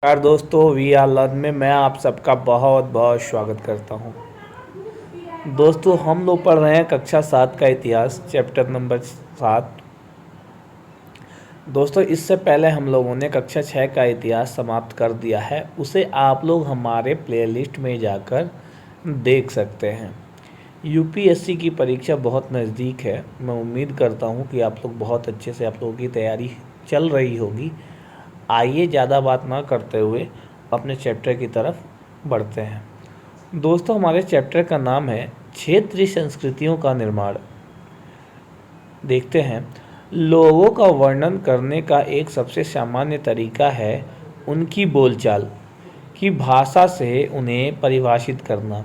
यार दोस्तों, we are learn में मैं आप सबका बहुत बहुत स्वागत करता हूँ। दोस्तों, हम लोग पढ़ रहे हैं कक्षा 7 का इतिहास, चैप्टर नंबर 7। दोस्तों, इससे पहले हम लोगों ने कक्षा 6 का इतिहास समाप्त कर दिया है। उसे आप लोग हमारे प्लेलिस्ट में जाकर देख सकते हैं। यूपीएससी की परीक्षा बहुत नज़दीक है। मैं उम्मीद करता हूँ कि आप लोग बहुत अच्छे से आप लोगों की तैयारी चल रही होगी। आइए ज़्यादा बात ना करते हुए अपने चैप्टर की तरफ बढ़ते हैं। दोस्तों, हमारे चैप्टर का नाम है क्षेत्रीय संस्कृतियों का निर्माण। देखते हैं। लोगों का वर्णन करने का एक सबसे सामान्य तरीका है उनकी बोलचाल की भाषा से उन्हें परिभाषित करना।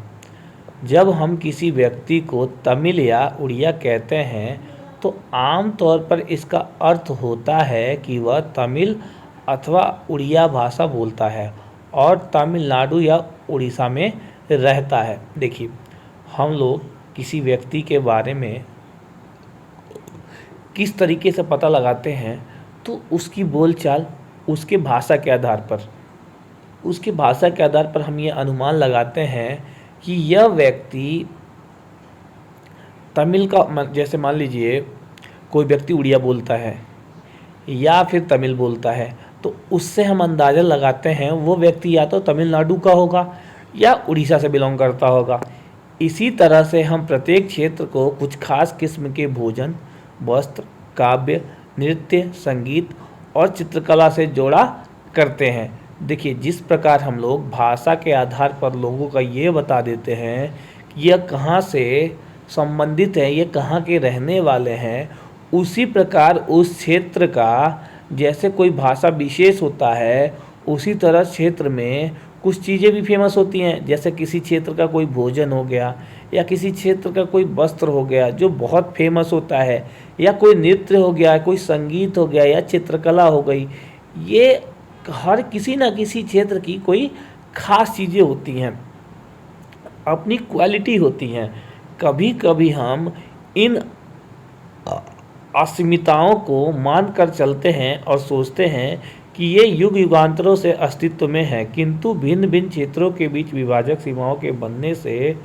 जब हम किसी व्यक्ति को तमिल या उड़िया कहते हैं तो आम तौर पर इसका अर्थ होता है कि वह तमिल अथवा उड़िया भाषा बोलता है और तमिलनाडु या उड़ीसा में रहता है। देखिए, हम लोग किसी व्यक्ति के बारे में किस तरीके से पता लगाते हैं तो उसकी बोलचाल, उसके भाषा के आधार पर हम ये अनुमान लगाते हैं कि यह व्यक्ति तमिल का, जैसे मान लीजिए कोई व्यक्ति उड़िया बोलता है या फिर तमिल बोलता है, तो उससे हम अंदाज़ा लगाते हैं वो व्यक्ति या तो तमिलनाडु का होगा या उड़ीसा से बिलोंग करता होगा। इसी तरह से हम प्रत्येक क्षेत्र को कुछ खास किस्म के भोजन, वस्त्र, काव्य, नृत्य, संगीत और चित्रकला से जोड़ा करते हैं। देखिए, जिस प्रकार हम लोग भाषा के आधार पर लोगों का ये बता देते हैं कि यह कहाँ से संबंधित है, ये कहाँ के रहने वाले हैं, उसी प्रकार उस क्षेत्र का जैसे कोई भाषा विशेष होता है, उसी तरह क्षेत्र में कुछ चीज़ें भी फेमस होती हैं। जैसे किसी क्षेत्र का कोई भोजन हो गया या किसी क्षेत्र का कोई वस्त्र हो गया जो बहुत फेमस होता है, या कोई नृत्य हो गया, कोई संगीत हो गया या चित्रकला हो गई। ये हर किसी न किसी क्षेत्र की कोई खास चीज़ें होती हैं, अपनी क्वालिटी होती हैं। कभी कभी हम इन अस्मिताओं को मानकर चलते हैं और सोचते हैं कि ये युग युगांतरों से अस्तित्व में है, किंतु भिन्न भिन्न क्षेत्रों के बीच विभाजक सीमाओं के बनने से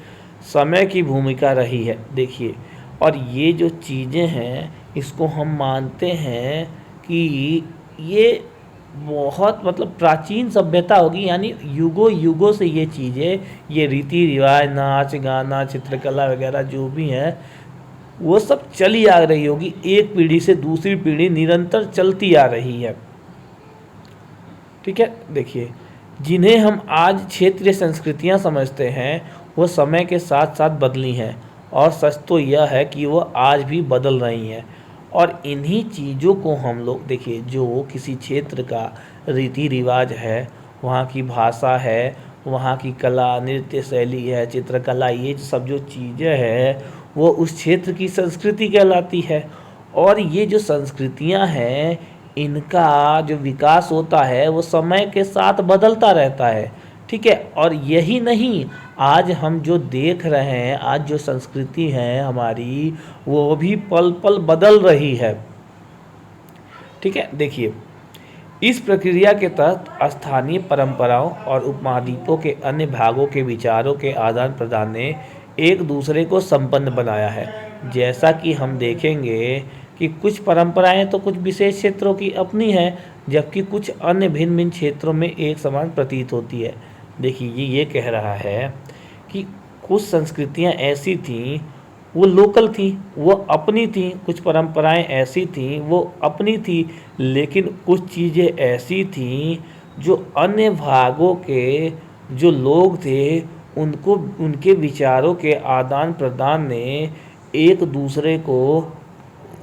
समय की भूमिका रही है। देखिए, और ये जो चीज़ें हैं इसको हम मानते हैं कि ये बहुत प्राचीन सभ्यता होगी, यानी युगों युगों से ये चीज़ें, ये रीति रिवाज, नाच गाना, चित्रकला वगैरह जो भी हैं वो सब चली आ रही होगी। एक पीढ़ी से दूसरी पीढ़ी निरंतर चलती आ रही है। ठीक है। देखिए, जिन्हें हम आज क्षेत्रीय संस्कृतियां समझते हैं वो समय के साथ साथ बदली हैं, और सच तो यह है कि वो आज भी बदल रही हैं। और इन्हीं चीज़ों को हम लोग, देखिए, जो किसी क्षेत्र का रीति रिवाज है, वहाँ की भाषा है, वहाँ की कला, नृत्य शैली है, चित्रकला, ये सब जो चीज़ें हैं वो उस क्षेत्र की संस्कृति कहलाती है। और ये जो संस्कृतियाँ हैं इनका जो विकास होता है वो समय के साथ बदलता रहता है। ठीक है। और यही नहीं, आज हम जो देख रहे हैं, आज जो संस्कृति है हमारी, वो भी पल पल बदल रही है। ठीक है। देखिए, इस प्रक्रिया के तहत स्थानीय परंपराओं और उपमहाद्वीपों के अन्य भागों के विचारों के आदान प्रदान ने एक दूसरे को संपन्न बनाया है। जैसा कि हम देखेंगे कि कुछ परंपराएं तो कुछ विशेष क्षेत्रों की अपनी हैं, जबकि कुछ अन्य भिन्न भिन्न क्षेत्रों में एक समान प्रतीत होती है। देखिए, ये कह रहा है कि कुछ संस्कृतियां ऐसी थीं, वो लोकल थी, वो अपनी थी। कुछ परंपराएं ऐसी थीं, वो अपनी थी, लेकिन कुछ चीज़ें ऐसी थीं जो अन्य भागों के जो लोग थे उनको, उनके विचारों के आदान प्रदान ने एक दूसरे को,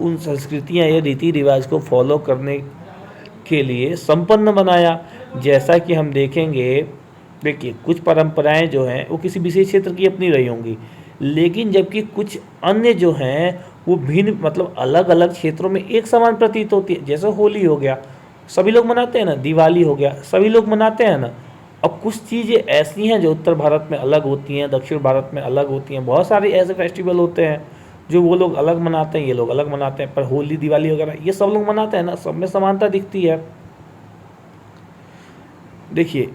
उन संस्कृतियां या रीति रिवाज को फॉलो करने के लिए संपन्न बनाया। जैसा कि हम देखेंगे, देखिए, कुछ परंपराएं जो हैं वो किसी विशेष क्षेत्र की अपनी रही होंगी, लेकिन जबकि कुछ अन्य जो हैं वो भिन्न, अलग अलग क्षेत्रों में एक समान प्रतीत होती है। जैसे होली हो गया, सभी लोग मनाते हैं ना, दिवाली हो गया, सभी लोग मनाते हैं ना। अब कुछ चीज़ें ऐसी हैं जो उत्तर भारत में अलग होती हैं, दक्षिण भारत में अलग होती हैं। बहुत सारे ऐसे फेस्टिवल होते हैं जो वो लोग अलग मनाते हैं, ये लोग अलग मनाते हैं, पर होली, दिवाली वगैरह ये सब लोग मनाते हैं ना, सब में समानता दिखती है। देखिए,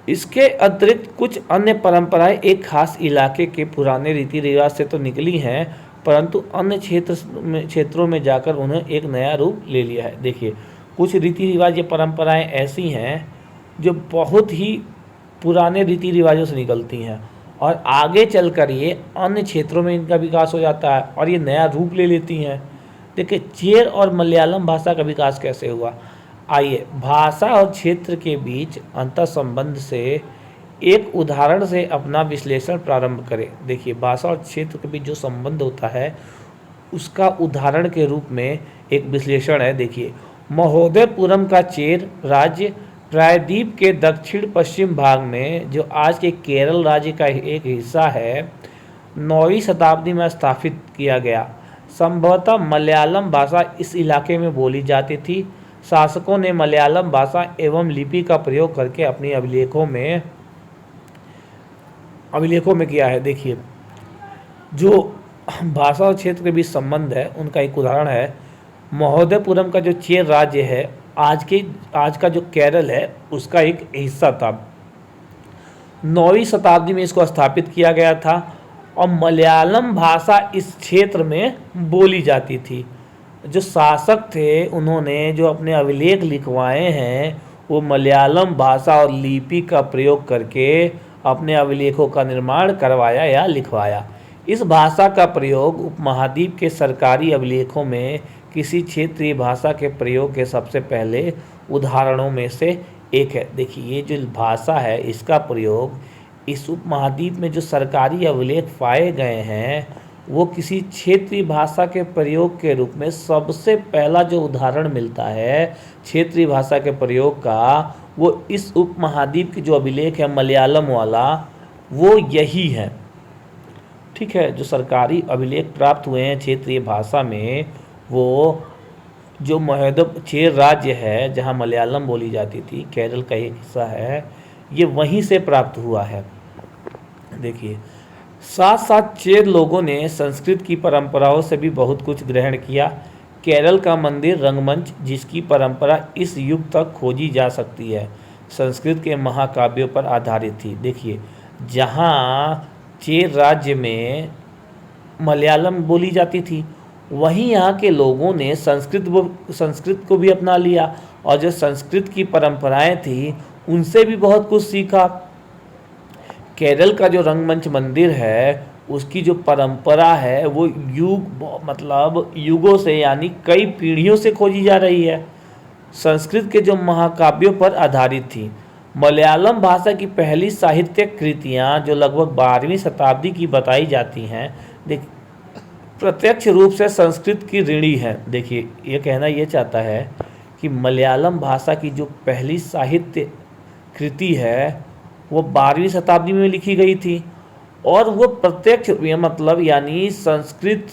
इसके अतिरिक्त कुछ अन्य परंपराएं एक खास इलाके के पुराने रीति रिवाज से तो निकली हैं, परंतु अन्य क्षेत्रों में जाकर उन्हें एक नया रूप ले लिया है। देखिए, कुछ रीति रिवाज या परंपराएं ऐसी हैं जो बहुत ही पुराने रीति रिवाजों से निकलती हैं और आगे चलकर ये अन्य क्षेत्रों में इनका विकास हो जाता है और ये नया रूप ले लेती हैं। देखिए, चेर और मलयालम भाषा का विकास कैसे हुआ। आइए भाषा और क्षेत्र के बीच अंतर संबंध से एक उदाहरण से अपना विश्लेषण प्रारंभ करें। देखिए, भाषा और क्षेत्र के बीच जो संबंध होता है उसका उदाहरण के रूप में एक विश्लेषण है। देखिए, महोदयपुरम का चेर राज्य प्रायद्वीप के दक्षिण पश्चिम भाग में, जो आज के केरल राज्य का एक हिस्सा है, 9वीं शताब्दी में स्थापित किया गया। संभवतः मलयालम भाषा इस इलाके में बोली जाती थी। शासकों ने मलयालम भाषा एवं लिपि का प्रयोग करके अपनी अभिलेखों में किया है। देखिए, जो भाषा और क्षेत्र के बीच संबंध है उनका एक उदाहरण है महोदयपुरम का जो चेर राज्य है, आज का जो केरल है उसका एक हिस्सा था। 9वीं शताब्दी में इसको स्थापित किया गया था और मलयालम भाषा इस क्षेत्र में बोली जाती थी। जो शासक थे उन्होंने जो अपने अभिलेख लिखवाए हैं वो मलयालम भाषा और लिपि का प्रयोग करके अपने अभिलेखों का निर्माण करवाया या लिखवाया। इस भाषा का प्रयोग उपमहाद्वीप के सरकारी अभिलेखों में किसी क्षेत्रीय भाषा के प्रयोग के सबसे पहले उदाहरणों में से एक है। देखिए, ये जो भाषा है इसका प्रयोग इस उपमहाद्वीप में जो सरकारी अभिलेख पाए गए हैं वो किसी क्षेत्रीय भाषा के प्रयोग के रूप में सबसे पहला जो उदाहरण मिलता है क्षेत्रीय भाषा के प्रयोग का, वो इस उपमहाद्वीप की जो अभिलेख है मलयालम वाला, वो यही है। ठीक है, जो सरकारी अभिलेख प्राप्त हुए हैं क्षेत्रीय भाषा में, वो जो चेर राज्य है जहाँ मलयालम बोली जाती थी, केरल का एक हिस्सा है, ये वहीं से प्राप्त हुआ है। देखिए, साथ साथ चेर लोगों ने संस्कृत की परंपराओं से भी बहुत कुछ ग्रहण किया। केरल का मंदिर रंगमंच, जिसकी परंपरा इस युग तक खोजी जा सकती है, संस्कृत के महाकाव्यों पर आधारित थी। देखिए, जहाँ चेर राज्य में मलयालम बोली जाती थी वहीं यहाँ के लोगों ने संस्कृत को भी अपना लिया और जो संस्कृत की परंपराएं थी उनसे भी बहुत कुछ सीखा। केरल का जो रंगमंच मंदिर है उसकी जो परंपरा है वो युगों से यानी कई पीढ़ियों से खोजी जा रही है, संस्कृत के जो महाकाव्यों पर आधारित थी। मलयालम भाषा की पहली साहित्यिक कृतियाँ जो लगभग 12वीं शताब्दी की बताई जाती हैं, प्रत्यक्ष रूप से संस्कृत की ऋणी है। देखिए, ये कहना ये चाहता है कि मलयालम भाषा की जो पहली साहित्य कृति है वो 12वीं शताब्दी में लिखी गई थी और वो प्रत्यक्ष यानी संस्कृत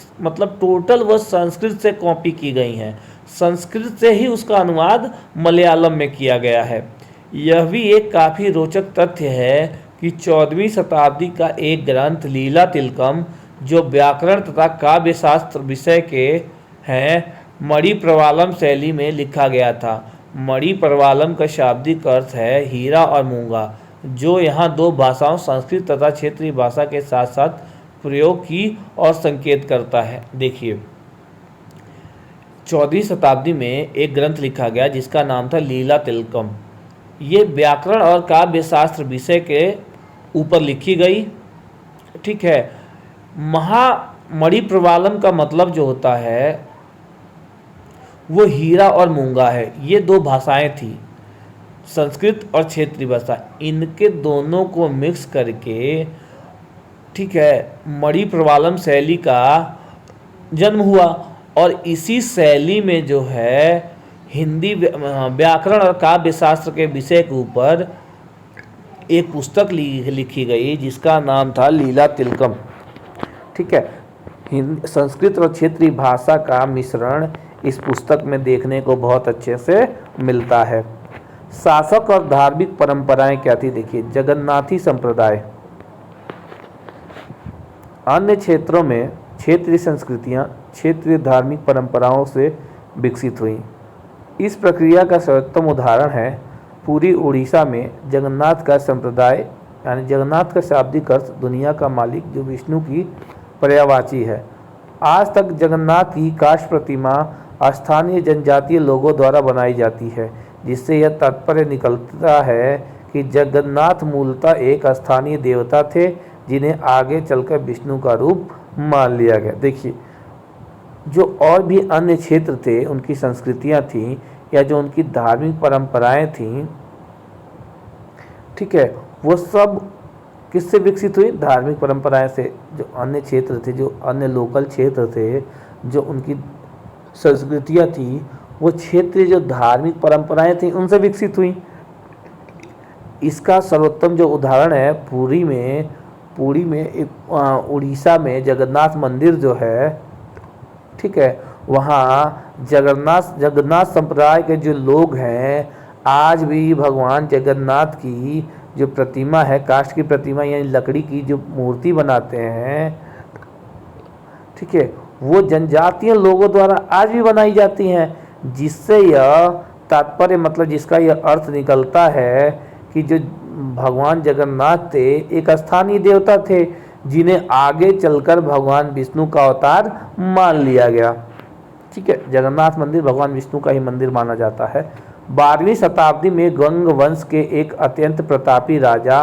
टोटल वो संस्कृत से कॉपी की गई हैं, संस्कृत से ही उसका अनुवाद मलयालम में किया गया है। यह भी एक काफ़ी रोचक तथ्य है कि 14वीं शताब्दी का एक ग्रंथ लीला तिलकम, जो व्याकरण तथा काव्य शास्त्र विषय के हैं, मणि प्रवालम शैली में लिखा गया था। मणि प्रवालम का शाब्दिक अर्थ है हीरा और मूंगा, जो यहाँ दो भाषाओं संस्कृत तथा क्षेत्रीय भाषा के साथ साथ प्रयोग की और संकेत करता है। देखिए, 14वीं शताब्दी में एक ग्रंथ लिखा गया जिसका नाम था लीला तिलकम। ये व्याकरण और काव्य शास्त्र विषय के ऊपर लिखी गई। ठीक है, मणि प्रवालम का मतलब जो होता है वो हीरा और मूंगा है। ये दो भाषाएं थी, संस्कृत और क्षेत्रीय भाषा, इनके दोनों को मिक्स करके, ठीक है, मणि प्रवालम शैली का जन्म हुआ और इसी शैली में जो है हिंदी व्याकरण और काव्य शास्त्र के विषय के ऊपर एक पुस्तक लिखी गई जिसका नाम था लीला तिलकम। ठीक है, संस्कृत और क्षेत्रीय भाषा का मिश्रण इस पुस्तक में देखने को बहुत अच्छे से मिलता है। शासक और धार्मिक परंपराएं क्या थी। देखिए, जगन्नाथी संप्रदाय अन्य क्षेत्रों में क्षेत्रीय संस्कृतियां क्षेत्रीय धार्मिक परंपराओं से विकसित हुई। इस प्रक्रिया का सर्वोत्तम उदाहरण है पूरी उड़ीसा में जगन्नाथ का संप्रदाय यानी जगन्नाथ का शाब्दिक अर्थ दुनिया का मालिक जो विष्णु की पर्यायवाची है। आज तक जगन्नाथ की काष्ठ प्रतिमा स्थानीय जनजातीय लोगों द्वारा बनाई जाती है, जिससे यह तात्पर्य निकलता है कि जगन्नाथ मूलतः एक स्थानीय देवता थे जिन्हें आगे चलकर विष्णु का रूप मान लिया गया। देखिए, जो और भी अन्य क्षेत्र थे, उनकी संस्कृतियां थीं या जो उनकी धार्मिक परंपराएं थीं, ठीक है, वो सब किससे विकसित हुई? धार्मिक परंपराएं से। जो अन्य क्षेत्र थे, जो अन्य लोकल क्षेत्र थे, जो उनकी संस्कृतियां थी, वो क्षेत्रीय जो धार्मिक परंपराएं थी उनसे विकसित हुई। इसका सर्वोत्तम जो उदाहरण है पुरी में एक उड़ीसा में जगन्नाथ मंदिर जो है, ठीक है, वहाँ जगन्नाथ संप्रदाय के जो लोग हैं आज भी भगवान जगन्नाथ की जो प्रतिमा है, काष्ठ की प्रतिमा यानी लकड़ी की जो मूर्ति बनाते हैं, ठीक है, वो जनजातीय लोगों द्वारा आज भी बनाई जाती हैं, जिससे यह तात्पर्य मतलब जिसका यह अर्थ निकलता है कि जो भगवान जगन्नाथ थे एक स्थानीय देवता थे जिन्हें आगे चलकर भगवान विष्णु का अवतार मान लिया गया। ठीक है, जगन्नाथ मंदिर भगवान विष्णु का ही मंदिर माना जाता है। 12वीं शताब्दी में गंग वंश के एक अत्यंत प्रतापी राजा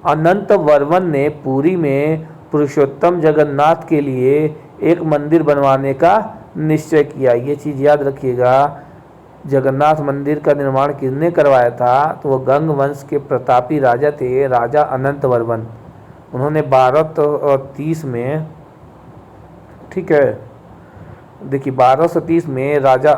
अनंत वर्मन ने पुरी में पुरुषोत्तम जगन्नाथ के लिए एक मंदिर बनवाने का निश्चय किया। ये चीज़ याद रखिएगा, जगन्नाथ मंदिर का निर्माण किसने करवाया था? तो वो गंग वंश के प्रतापी राजा थे, राजा अनंत वर्मन। उन्होंने 1230 में, ठीक है, देखिए 1230 में राजा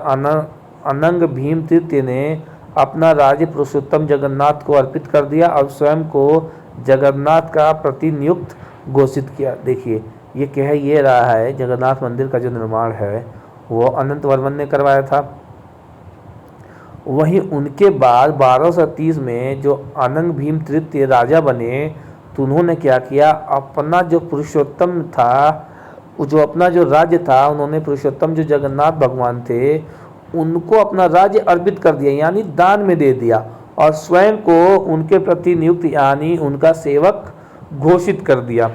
अनंग भीम तृतीय ने अपना राज्य पुरुषोत्तम जगन्नाथ को अर्पित कर दिया और स्वयं को जगन्नाथ का प्रतिनियुक्त घोषित किया। देखिए ये कह ये रहा है जगन्नाथ मंदिर का जो निर्माण है वो अनंत वर्मन ने करवाया था। वहीं उनके बाद 1230 में जो अनंग भीम तृतीय राजा बने तो उन्होंने क्या किया, अपना जो पुरुषोत्तम था, जो अपना जो राज्य था, उन्होंने पुरुषोत्तम जो जगन्नाथ भगवान थे उनको अपना राज्य अर्पित कर दिया, यानी दान में दे दिया, और स्वयं को उनके प्रति नियुक्त यानी उनका सेवक घोषित कर दिया।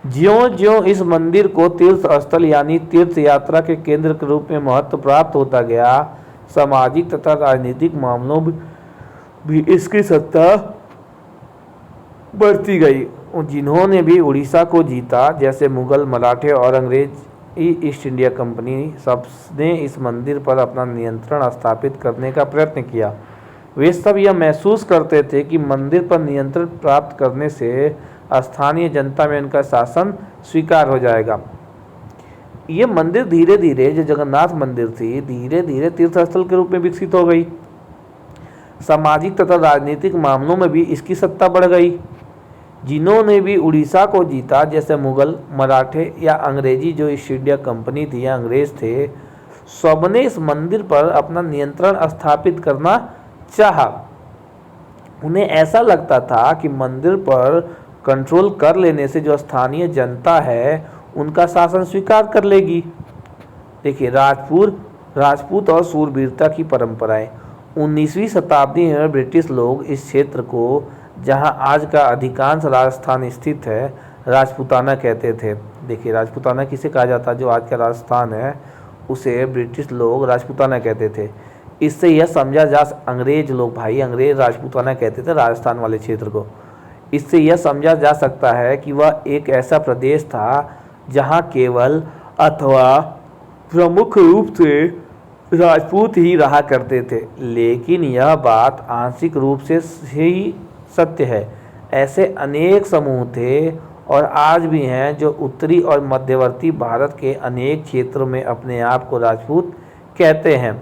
ज्यों ज्यों इस मंदिर को तीर्थ स्थल यानी तीर्थ यात्रा के केंद्र के रूप में महत्व प्राप्त होता गया, सामाजिक तथा राजनीतिक मामलों भी इसकी सत्ता बढ़ती गई। जिन्होंने भी उड़ीसा को जीता, जैसे मुगल, मराठे और अंग्रेज ईस्ट इंडिया कंपनी, सबने इस मंदिर पर अपना नियंत्रण स्थापित करने का प्रयत्न किया। वे सब यह महसूस करते थे कि मंदिर पर नियंत्रण प्राप्त करने से स्थानीय जनता में उनका शासन स्वीकार हो जाएगा। ये मंदिर धीरे धीरे, जो जगन्नाथ मंदिर थी, धीरे धीरे तीर्थस्थल के रूप में विकसित हो गई। सामाजिक तथा राजनीतिक मामलों में भी इसकी सत्ता बढ़ गई। जिन्होंने भी उड़ीसा को जीता, जैसे मुगल, मराठे या अंग्रेजी जो ईस्ट इंडिया कंपनी थी या अंग्रेज थे, सबने इस मंदिर पर अपना नियंत्रण स्थापित करना चाहा। उन्हें ऐसा लगता था कि मंदिर पर कंट्रोल कर लेने से जो स्थानीय जनता है उनका शासन स्वीकार कर लेगी। देखिए राजपूत और शूरवीरता की परंपराएं। 19वीं शताब्दी में ब्रिटिश लोग इस क्षेत्र को, जहां आज का अधिकांश राजस्थान स्थित है, राजपूताना कहते थे। देखिए राजपूताना किसे कहा जाता है? जो आज का राजस्थान है उसे ब्रिटिश लोग राजपूताना कहते थे। इससे यह समझा जा, अंग्रेज लोग, भाई अंग्रेज राजपूताना कहते थे राजस्थान वाले क्षेत्र को। इससे यह समझा जा सकता है कि वह एक ऐसा प्रदेश था जहां केवल अथवा प्रमुख रूप से राजपूत ही रहा करते थे। लेकिन यह बात आंशिक रूप से ही सत्य है। ऐसे अनेक समूह थे और आज भी हैं जो उत्तरी और मध्यवर्ती भारत के अनेक क्षेत्रों में अपने आप को राजपूत कहते हैं।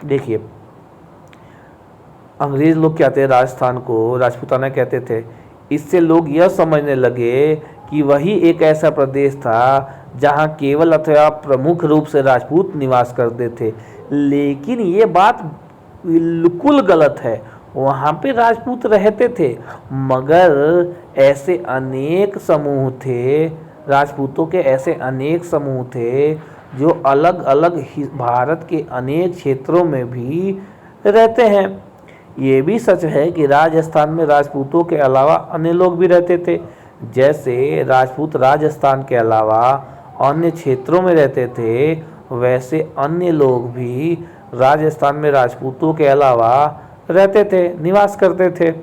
देखिए अंग्रेज लोग कहते हैं राजस्थान को राजपूताना कहते थे। इससे लोग यह समझने लगे कि वही एक ऐसा प्रदेश था जहां केवल अथवा प्रमुख रूप से राजपूत निवास करते थे। लेकिन ये बात बिल्कुल गलत है। वहाँ पे राजपूत रहते थे, मगर ऐसे अनेक समूह थे, राजपूतों के ऐसे अनेक समूह थे जो अलग अलग भारत के अनेक क्षेत्रों में भी रहते हैं। ये भी सच है कि राजस्थान में राजपूतों के अलावा अन्य लोग भी रहते थे। जैसे राजपूत राजस्थान के अलावा अन्य क्षेत्रों में रहते थे, वैसे अन्य लोग भी राजस्थान में राजपूतों के अलावा रहते थे, निवास करते थे।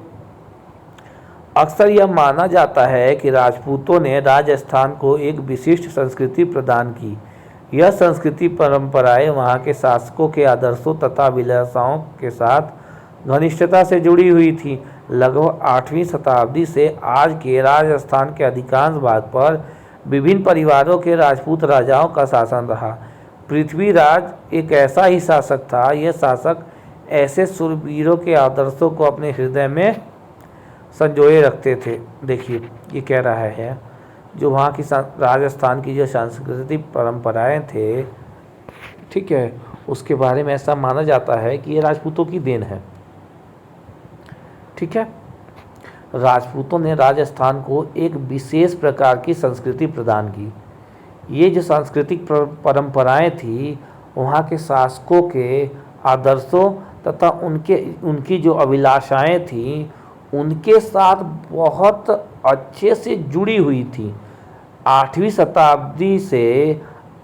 अक्सर यह माना जाता है कि राजपूतों ने राजस्थान को एक विशिष्ट संस्कृति प्रदान की। यह संस्कृति परंपराएं वहाँ के शासकों के आदर्शों तथा अभिलाषाओं के साथ घनिष्ठता से जुड़ी हुई थी। लगभग 8वीं शताब्दी से आज के राजस्थान के अधिकांश भाग पर विभिन्न परिवारों के राजपूत राजाओं का शासन रहा। पृथ्वीराज एक ऐसा ही शासक था। यह शासक ऐसे शूरवीरों के आदर्शों को अपने हृदय में संजोए रखते थे। देखिए ये कह रहा है जो वहाँ की राजस्थान की जो सांस्कृतिक परंपराएं थे, ठीक है, उसके बारे में ऐसा माना जाता है कि ये राजपूतों की देन है। ठीक है, राजपूतों ने राजस्थान को एक विशेष प्रकार की संस्कृति प्रदान की। ये जो सांस्कृतिक परंपराएं थी वहाँ के शासकों के आदर्शों तथा उनकी जो अभिलाषाएं थी उनके साथ बहुत अच्छे से जुड़ी हुई थी। 8वीं शताब्दी से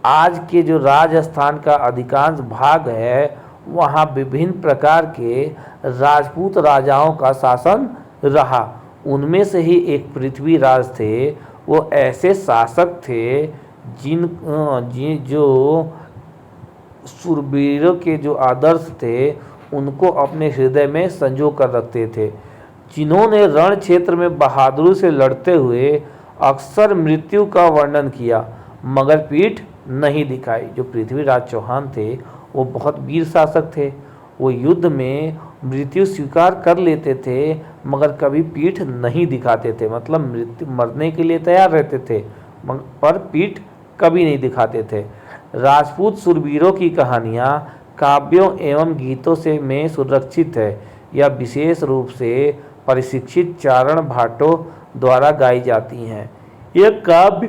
आज के जो राजस्थान का अधिकांश भाग है वहाँ विभिन्न प्रकार के राजपूत राजाओं का शासन रहा। उनमें से ही एक पृथ्वीराज थे। वो ऐसे शासक थे जो शूरवीरों के जो आदर्श थे उनको अपने हृदय में संजो कर रखते थे, जिन्होंने रण क्षेत्र में बहादुरी से लड़ते हुए अक्सर मृत्यु का वर्णन किया मगर पीठ नहीं दिखाई। जो पृथ्वीराज चौहान थे वो बहुत वीर शासक थे। वो युद्ध में मृत्यु स्वीकार कर लेते थे मगर कभी पीठ नहीं दिखाते थे, मतलब मरने के लिए तैयार रहते थे पर पीठ कभी नहीं दिखाते थे। राजपूत शूरवीरों की कहानियाँ काव्यों एवं गीतों से में सुरक्षित है। यह विशेष रूप से प्रशिक्षित चारण भाटों द्वारा गाई जाती हैं। यह काव्य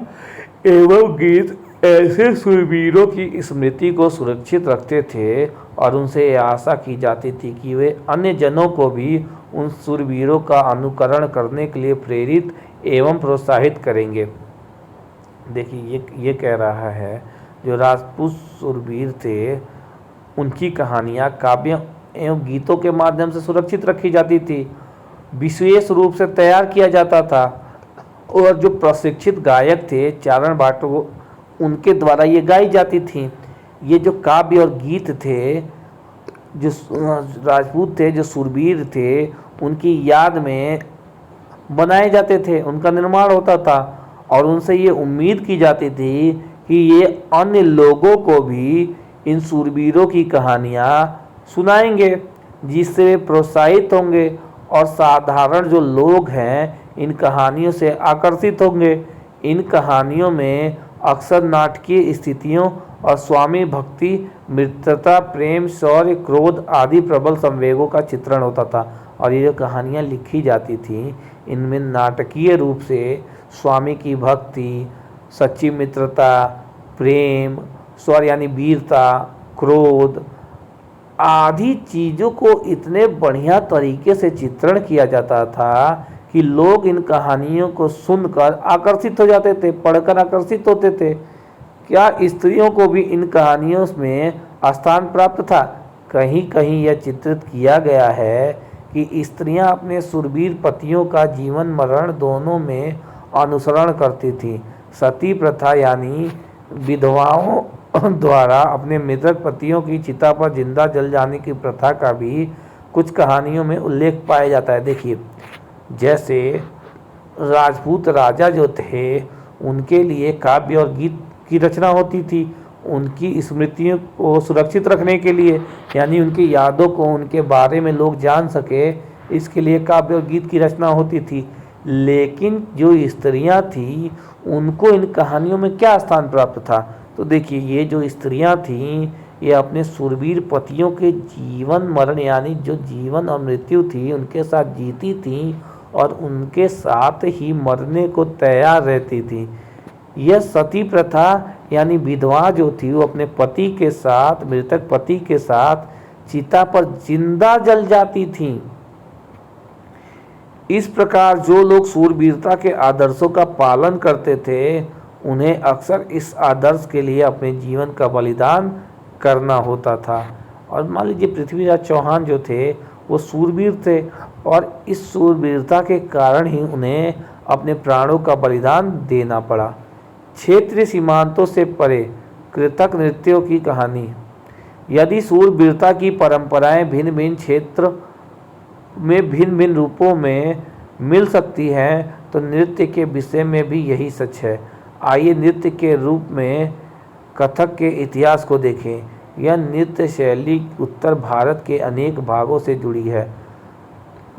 एवं गीत ऐसे शूरवीरों की स्मृति को सुरक्षित रखते थे और उनसे यह आशा की जाती थी कि वे अन्य जनों को भी उन शूरवीरों का अनुकरण करने के लिए प्रेरित एवं प्रोत्साहित करेंगे। देखिए ये कह रहा है जो राजपूत शूरवीर थे उनकी कहानियाँ काव्यों एवं गीतों के माध्यम से सुरक्षित रखी जाती थी, विशेष रूप से तैयार किया जाता था और जो प्रशिक्षित गायक थे चारण भाटों उनके द्वारा ये गाई जाती थी। ये जो काव्य और गीत थे जो राजपूत थे जो शूरवीर थे उनकी याद में बनाए जाते थे, उनका निर्माण होता था और उनसे ये उम्मीद की जाती थी कि ये अन्य लोगों को भी इन शूरवीरों की कहानियाँ सुनाएंगे जिससे वे प्रोत्साहित होंगे और साधारण जो लोग हैं इन कहानियों से आकर्षित होंगे। इन कहानियों में अक्सर नाटकीय स्थितियों और स्वामी भक्ति, मित्रता, प्रेम, शौर्य, क्रोध आदि प्रबल संवेगों का चित्रण होता था। और ये जो कहानियाँ लिखी जाती थी इनमें नाटकीय रूप से स्वामी की भक्ति, सच्ची मित्रता, प्रेम, शौर्य यानी वीरता, क्रोध आदि चीज़ों को इतने बढ़िया तरीके से चित्रण किया जाता था कि लोग इन कहानियों को सुनकर आकर्षित हो जाते थे, पढ़कर आकर्षित होते थे। क्या स्त्रियों को भी इन कहानियों में स्थान प्राप्त था? कहीं कहीं यह चित्रित किया गया है कि स्त्रियां अपने शूरवीर पतियों का जीवन मरण दोनों में अनुसरण करती थी। सती प्रथा यानी विधवाओं द्वारा अपने मृतक पतियों की चिता पर जिंदा जल जाने की प्रथा का भी कुछ कहानियों में उल्लेख पाया जाता है। देखिए जैसे राजपूत राजा जो थे उनके लिए काव्य और गीत की रचना होती थी उनकी स्मृतियों को सुरक्षित रखने के लिए, यानी उनकी यादों को उनके बारे में लोग जान सके, इसके लिए काव्य और गीत की रचना होती थी। लेकिन जो स्त्रियां थीं उनको इन कहानियों में क्या स्थान प्राप्त था? तो देखिए ये जो स्त्रियां थीं ये अपने शूरवीर पतियों के जीवन मरण यानी जो जीवन और मृत्यु थी उनके साथ जीती थीं और उनके साथ ही मरने को तैयार रहती थी। यह सती प्रथा यानी विधवा जो थी वो अपने पति के साथ, मृतक पति के साथ चिता पर जिंदा जल जाती थीं। इस प्रकार जो लोग शूरवीरता के आदर्शों का पालन करते थे, उन्हें अक्सर इस आदर्श के लिए अपने जीवन का बलिदान करना होता था। और मान लीजिए पृथ्वीराज चौहान जो थे वो शूरवीर थे, और इस शूरवीरता के कारण ही उन्हें अपने प्राणों का बलिदान देना पड़ा। क्षेत्रीय सीमांतों से परे कृतक नृत्यों की कहानी। यदि शूरवीरता की परंपराएं भिन्न भिन्न क्षेत्र में भिन्न भिन्न रूपों में मिल सकती हैं, तो नृत्य के विषय में भी यही सच है। आइए नृत्य के रूप में कथक के इतिहास को देखें। यह नृत्य शैली उत्तर भारत के अनेक भागों से जुड़ी है।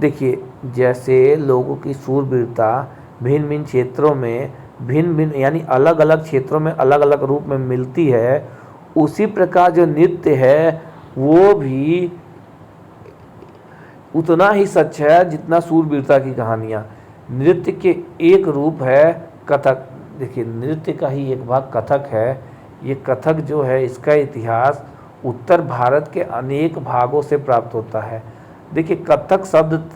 देखिए, जैसे लोगों की शूरवीरता भिन्न भिन्न क्षेत्रों में भिन्न भिन्न यानी अलग अलग क्षेत्रों में अलग अलग रूप में मिलती है, उसी प्रकार जो नृत्य है वो भी उतना ही सच है जितना शूरवीरता की कहानियाँ। नृत्य के एक रूप है कथक। देखिए, नृत्य का ही एक भाग कथक है। ये कथक जो है, इसका इतिहास उत्तर भारत के अनेक भागों से प्राप्त होता है। देखिए, कथक शब्द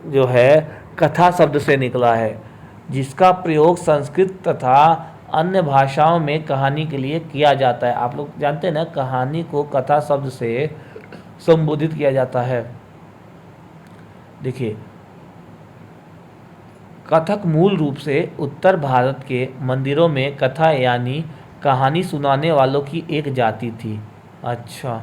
जो है कथा शब्द से निकला है, जिसका प्रयोग संस्कृत तथा अन्य भाषाओं में कहानी के लिए किया जाता है। आप लोग जानते हैं ना, कहानी को कथा शब्द से संबोधित किया जाता है। देखिए, कथक मूल रूप से उत्तर भारत के मंदिरों में कथा यानी कहानी सुनाने वालों की एक जाति थी। अच्छा,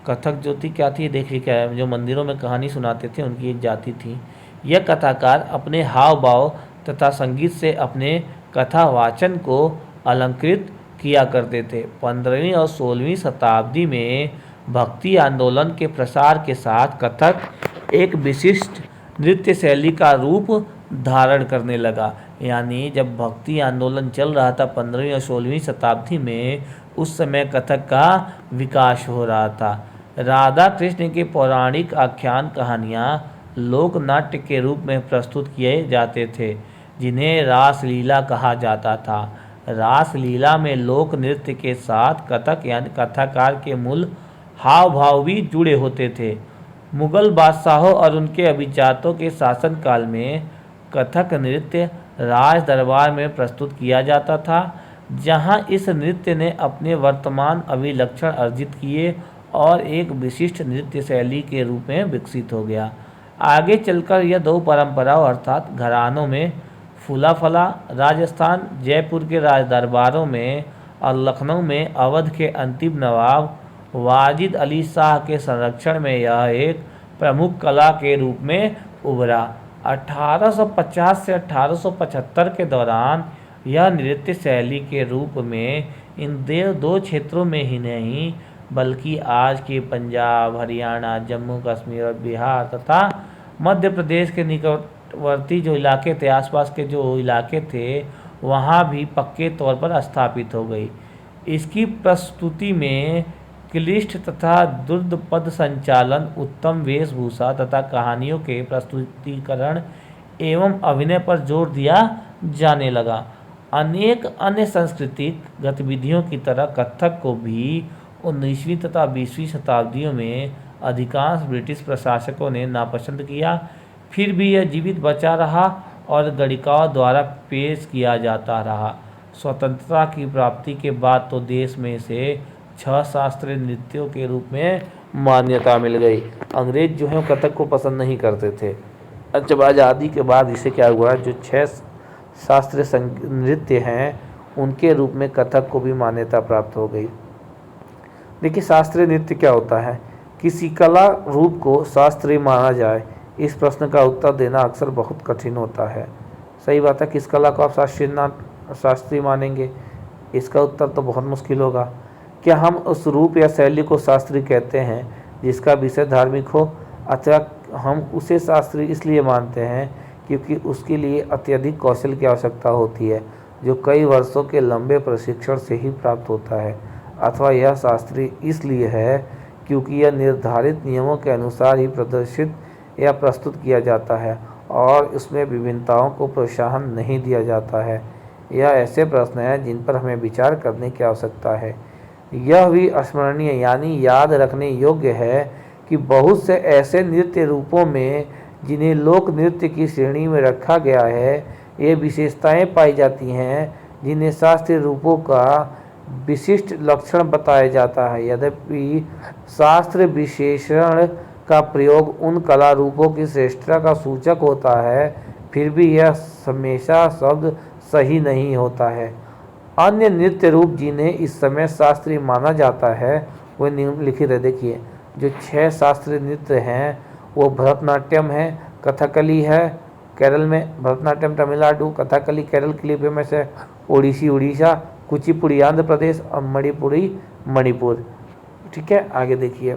कथक जो थी क्या थी? देखिए क्या है, जो मंदिरों में कहानी सुनाते थे उनकी एक जाति थी। यह कथाकार अपने हाव भाव तथा संगीत से अपने कथावाचन को अलंकृत किया करते थे। 15वीं और 16वीं शताब्दी में भक्ति आंदोलन के प्रसार के साथ कथक एक विशिष्ट नृत्य शैली का रूप धारण करने लगा। यानी जब भक्ति आंदोलन चल रहा था 15वीं और 16वीं शताब्दी में, उस समय कथक का विकास हो रहा था। राधा कृष्ण के पौराणिक आख्यान कहानियाँ लोक नाट्य के रूप में प्रस्तुत किए जाते थे, जिन्हें रासलीला कहा जाता था। रासलीला में लोक नृत्य के साथ कथक यानी कथाकार के मूल हाव भाव भी जुड़े होते थे। मुगल बादशाहों और उनके अभिजातों के शासनकाल में कथक नृत्य राज दरबार में प्रस्तुत किया जाता था, जहां इस नृत्य ने अपने वर्तमान अभिलक्षण अर्जित किए और एक विशिष्ट नृत्य शैली के रूप में विकसित हो गया। आगे चलकर यह दो परंपराओं अर्थात घरानों में फूला फला राजस्थान जयपुर के राज दरबारों में और लखनऊ में अवध के अंतिम नवाब वाजिद अली शाह के संरक्षण में यह एक प्रमुख कला के रूप में उभरा। 1850 से 1875 के दौरान यह नृत्य शैली के रूप में इन दो क्षेत्रों में ही नहीं बल्कि आज के पंजाब, हरियाणा, जम्मू कश्मीर और बिहार तथा मध्य प्रदेश के निकटवर्ती जो इलाके थे, आसपास के जो इलाके थे, वहाँ भी पक्के तौर पर स्थापित हो गई। इसकी प्रस्तुति में क्लिष्ट तथा द्रुत पद संचालन, उत्तम वेशभूषा तथा कहानियों के प्रस्तुतिकरण एवं अभिनय पर जोर दिया जाने लगा। अनेक अन्य सांस्कृतिक गतिविधियों की तरह कथक को भी 19वीं तथा 20वीं शताब्दियों में अधिकांश ब्रिटिश प्रशासकों ने नापसंद किया। फिर भी यह जीवित बचा रहा और गणिकाओं द्वारा पेश किया जाता रहा। स्वतंत्रता की प्राप्ति के बाद तो देश में से 6 शास्त्रीय नृत्यों के रूप में मान्यता मिल गई। अंग्रेज जो है कथक को पसंद नहीं करते थे। जब आज़ादी के बाद इसे क्या हुआ, जो 6 शास्त्रीय नृत्य हैं उनके रूप में कथक को भी मान्यता प्राप्त हो गई। देखिए, शास्त्रीय नृत्य क्या होता है? किसी कला रूप को शास्त्रीय माना जाए, इस प्रश्न का उत्तर देना अक्सर बहुत कठिन होता है। सही बात है, किस कला को आप शास्त्रीय मानेंगे? इसका उत्तर तो बहुत मुश्किल होगा। क्या हम उस रूप या शैली को शास्त्रीय कहते हैं जिसका विषय धार्मिक हो, अथवा हम उसे शास्त्रीय इसलिए मानते हैं क्योंकि उसके लिए अत्यधिक कौशल की आवश्यकता होती है, जो कई वर्षों के लंबे प्रशिक्षण से ही प्राप्त होता है, अथवा यह शास्त्रीय इसलिए है क्योंकि यह निर्धारित नियमों के अनुसार ही प्रदर्शित या प्रस्तुत किया जाता है और इसमें विभिन्नताओं को प्रोत्साहन नहीं दिया जाता है। यह ऐसे प्रश्न हैं जिन पर हमें विचार करने की आवश्यकता है। यह भी स्मरणीय यानी याद रखने योग्य है कि बहुत से ऐसे नृत्य रूपों में जिन्हें लोक नृत्य की श्रेणी में रखा गया है, ये विशेषताएं पाई जाती हैं जिन्हें शास्त्रीय रूपों का विशिष्ट लक्षण बताया जाता है। यद्यपि शास्त्र विशेषण का प्रयोग उन कला रूपों की श्रेष्ठता का सूचक होता है, फिर भी यह हमेशा शब्द सही नहीं होता है। अन्य नृत्य रूप जिन्हें इस समय शास्त्रीय माना जाता है वे निम्नलिखित है। देखिए, जो 6 शास्त्रीय नृत्य हैं वो भरतनाट्यम है, कथकली है केरल में, भरतनाट्यम तमिलनाडु, कथकली केरल के लिए फेमस है, ओडिसी उड़ीसा, कुचिपुड़ी आंध्र प्रदेश और मणिपुरी मणिपुर। ठीक है, आगे देखिए,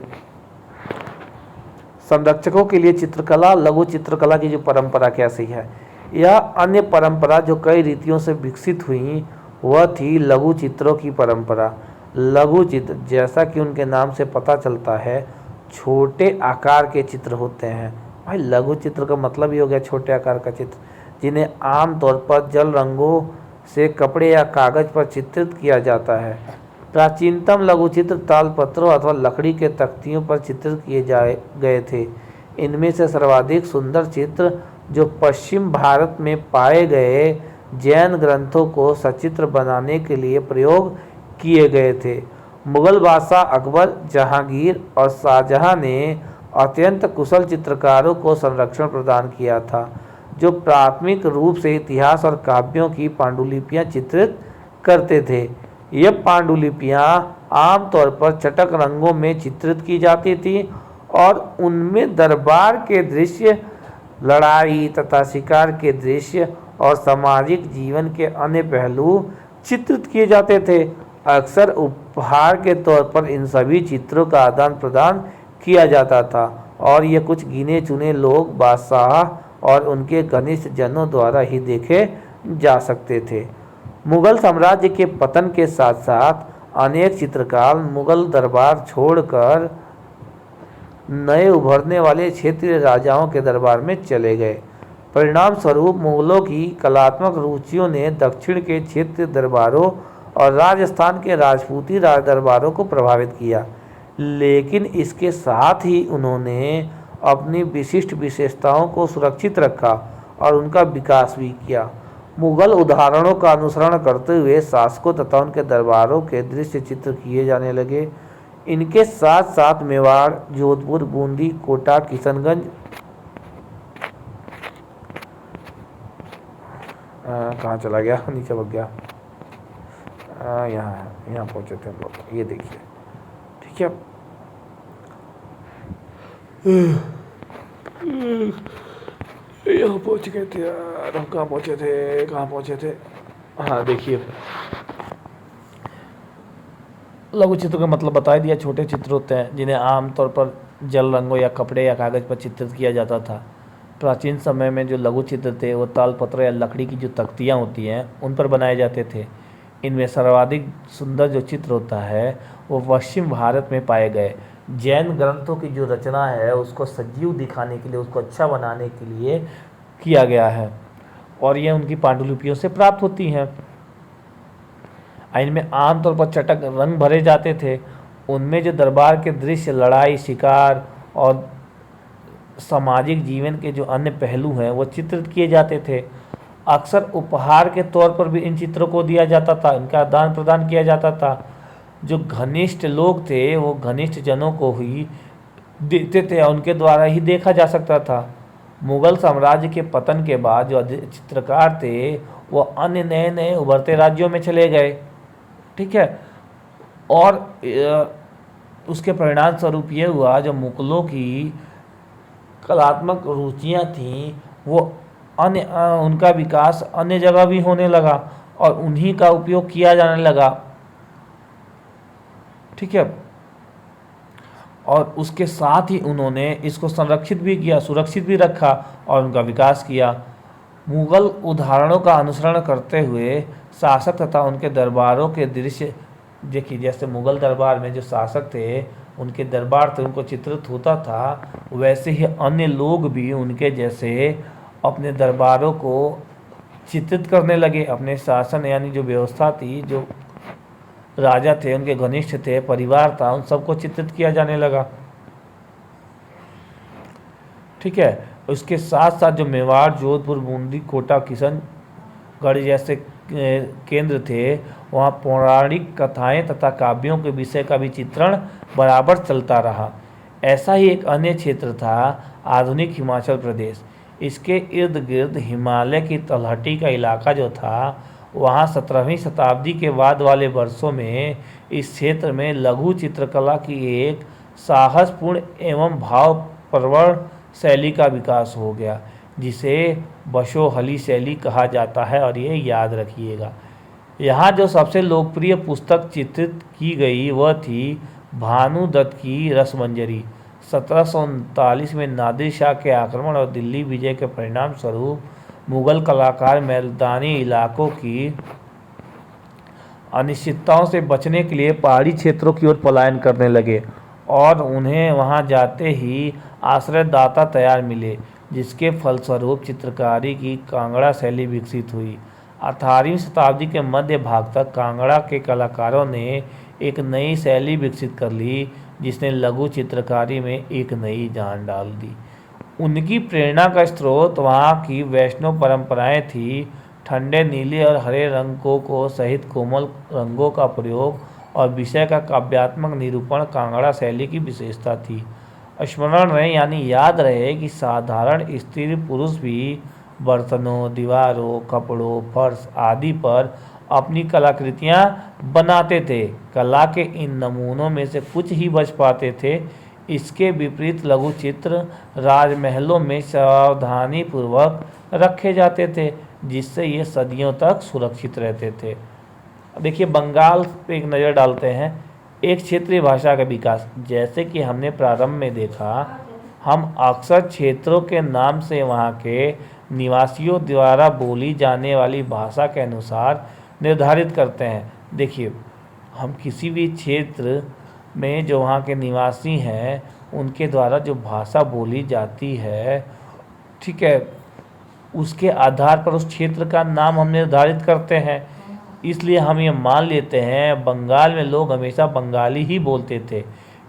संरक्षकों के लिए चित्रकला, लघु चित्रकला की जो परंपरा कैसी है। यह अन्य परंपरा जो कई रीतियों से विकसित हुई वह थी लघु चित्रों की परंपरा। लघु चित्र जैसा कि उनके नाम से पता चलता है छोटे आकार के चित्र होते हैं। भाई लघु चित्र का मतलब ही हो गया छोटे आकार का चित्र, जिन्हें आमतौर पर जल रंगों से कपड़े या कागज पर चित्रित किया जाता है। प्राचीनतम लघु चित्र तालपत्रों अथवा लकड़ी के तख्तियों पर चित्रित किए गए थे। इनमें से सर्वाधिक सुंदर चित्र जो पश्चिम भारत में पाए गए जैन ग्रंथों को सचित्र बनाने के लिए प्रयोग किए गए थे। मुगल बादशाह अकबर, जहांगीर और शाहजहां ने अत्यंत कुशल चित्रकारों को संरक्षण प्रदान किया था, जो प्राथमिक रूप से इतिहास और काव्यों की पांडुलिपियां चित्रित करते थे। ये पांडुलिपियां आमतौर पर चटक रंगों में चित्रित की जाती थी और उनमें दरबार के दृश्य, लड़ाई तथा शिकार के दृश्य और सामाजिक जीवन के अन्य पहलू चित्रित किए जाते थे। अक्सर उपहार के तौर पर इन सभी चित्रों का आदान प्रदान किया जाता था और ये कुछ गिने चुने लोग, बादशाह और उनके घनिष्ठ जनों द्वारा ही देखे जा सकते थे। मुगल साम्राज्य के पतन के साथ साथ अनेक चित्रकार मुगल दरबार छोड़कर नए उभरने वाले क्षेत्रीय राजाओं के दरबार में चले गए। परिणाम स्वरूप मुगलों की कलात्मक रुचियों ने दक्षिण के क्षेत्रीय दरबारों और राजस्थान के राजपूती राज दरबारों को प्रभावित किया, लेकिन इसके साथ ही उन्होंने अपनी विशिष्ट विशेषताओं को सुरक्षित रखा और उनका विकास भी किया। मुगल उदाहरणों का अनुसरण करते हुए शासकों तथा उनके दरबारों के दृश्य चित्र किए जाने लगे। इनके साथ साथ मेवाड़, जोधपुर, बूंदी, कोटा, किशनगंज, कहाँ चला गया, नीचे बग गया, यहाँ पहुँचे थे हम लोग। ये देखिए, ठीक है, यहाँ पहुँच गए थे यार, हम कहाँ पहुँचे थे। हाँ देखिए, लघु चित्र का मतलब बता दिया। छोटे चित्र होते हैं जिन्हें आमतौर पर जल रंगों या कपड़े या कागज़ पर चित्रित किया जाता था। प्राचीन समय में जो लघु चित्र थे वो तालपत्र या लकड़ी की जो तख्तियाँ होती हैं उन पर बनाए जाते थे। इनमें सर्वाधिक सुंदर जो चित्र होता है वो पश्चिम भारत में पाए गए जैन ग्रंथों की जो रचना है उसको सजीव दिखाने के लिए, उसको अच्छा बनाने के लिए किया गया है और ये उनकी पांडुलिपियों से प्राप्त होती हैं। इनमें आमतौर पर चटक रंग भरे जाते थे। उनमें जो दरबार के दृश्य, लड़ाई, शिकार और सामाजिक जीवन के जो अन्य पहलू हैं वो चित्रित किए जाते थे। अक्सर उपहार के तौर पर भी इन चित्रों को दिया जाता था, इनका आदान प्रदान किया जाता था। जो घनिष्ठ लोग थे वो घनिष्ठ जनों को ही देते थे और उनके द्वारा ही देखा जा सकता था। मुगल साम्राज्य के पतन के बाद जो चित्रकार थे वो अन्य नए नए उभरते राज्यों में चले गए, ठीक है, और उसके परिणाम स्वरूप ये हुआ जो मुगलों की कलात्मक रुचियाँ थीं वो अन्य उनका विकास अन्य जगह भी होने लगा और उन्हीं का उपयोग किया जाने लगा, ठीक है। और उसके साथ ही उन्होंने इसको संरक्षित भी किया, सुरक्षित भी रखा और उनका विकास किया। मुगल उदाहरणों का अनुसरण करते हुए शासक तथा उनके दरबारों के दृश्य देखिए, जैसे मुगल दरबार में जो शासक थे उनके दरबार थे उनको चित्रित होता था, वैसे ही अन्य लोग भी उनके जैसे अपने दरबारों को चित्रित करने लगे। अपने शासन यानी जो व्यवस्था थी, जो राजा थे, उनके घनिष्ठ थे, परिवार था, उन सबको चित्रित किया जाने लगा। ठीक है। उसके साथ साथ जो मेवाड़, जोधपुर, बूंदी, कोटा, किशनगढ़ जैसे केंद्र थे, वहाँ पौराणिक कथाएं तथा काव्यों के विषय का भी चित्रण बराबर चलता रहा। ऐसा ही एक अन्य क्षेत्र था आधुनिक हिमाचल प्रदेश। इसके इर्द गिर्द हिमालय की तलहटी का इलाका जो था, वहाँ 17वीं शताब्दी के बाद वाले वर्षों में इस क्षेत्र में लघु चित्रकला की एक साहसपूर्ण एवं भावप्रवण शैली का विकास हो गया, जिसे बशोहली शैली कहा जाता है। और ये याद रखिएगा। यहाँ जो सबसे लोकप्रिय पुस्तक चित्रित की गई वह थी भानु दत्त की रसमंजरी। 1739 में नादिर शाह के आक्रमण और दिल्ली विजय के परिणाम स्वरूप मुगल कलाकार मैदानी इलाकों की अनिश्चितताओं से बचने के लिए पहाड़ी क्षेत्रों की ओर पलायन करने लगे और उन्हें वहां जाते ही आश्रयदाता तैयार मिले, जिसके फलस्वरूप चित्रकारी की कांगड़ा शैली विकसित हुई। 18वीं शताब्दी के मध्य भाग तक कांगड़ा के कलाकारों ने एक नई शैली विकसित कर ली, जिसने लघु चित्रकारी में एक नई जान डाल दी। उनकी प्रेरणा का स्रोत वहाँ की वैष्णव परंपराएं थी। ठंडे नीले और हरे रंगों को सहित कोमल रंगों का प्रयोग और विषय का काव्यात्मक निरूपण कांगड़ा शैली की विशेषता थी। स्मरण रहे यानी याद रहे कि साधारण स्त्री पुरुष भी बर्तनों, दीवारों, कपड़ों, फर्श आदि पर अपनी कलाकृतियाँ बनाते थे। कला के इन नमूनों में से कुछ ही बच पाते थे। इसके विपरीत लघु चित्र राजमहलों में सावधानी पूर्वक रखे जाते थे, जिससे ये सदियों तक सुरक्षित रहते थे। देखिए, बंगाल पे एक नज़र डालते हैं। एक क्षेत्रीय भाषा का विकास, जैसे कि हमने प्रारंभ में देखा, हम अक्सर क्षेत्रों के नाम से वहाँ के निवासियों द्वारा बोली जाने वाली भाषा के अनुसार निर्धारित करते हैं। देखिए, हम किसी भी क्षेत्र में जो वहाँ के निवासी हैं उनके द्वारा जो भाषा बोली जाती है, ठीक है, उसके आधार पर उस क्षेत्र का नाम हम निर्धारित करते हैं। इसलिए हम ये मान लेते हैं बंगाल में लोग हमेशा बंगाली ही बोलते थे।